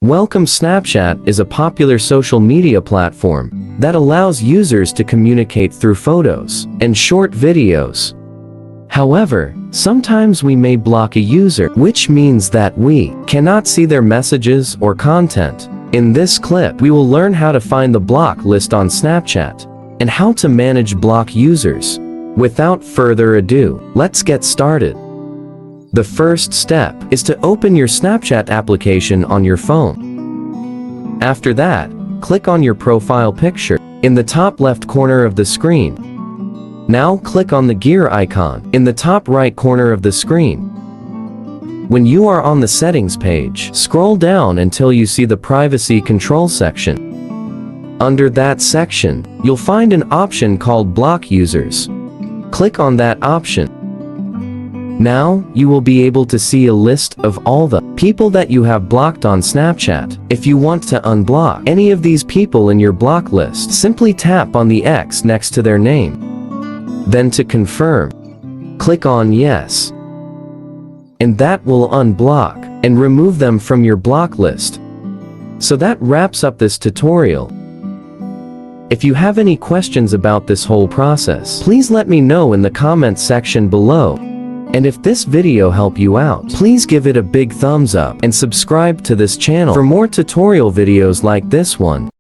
Welcome. Snapchat is a popular social media platform that allows users to communicate through photos and short videos. However, sometimes we may block a user, which means that we cannot see their messages or content. In this clip, we will learn how to find the block list on Snapchat and how to manage block users. Without further ado, let's get started. The first step is to open your Snapchat application on your phone. After that, click on your profile picture in the top left corner of the screen. Now click on the gear icon in the top right corner of the screen. When you are on the settings page, scroll down until you see the privacy control section. Under that section, you'll find an option called block users. Click on that option. Now, you will be able to see a list of all the people that you have blocked on Snapchat. If you want to unblock any of these people in your block list, simply tap on the X next to their name. Then to confirm, click on Yes. And that will unblock and remove them from your block list. So that wraps up this tutorial. If you have any questions about this whole process, please let me know in the comments section below. And if this video helped you out, please give it a big thumbs up and subscribe to this channel for more tutorial videos like this one.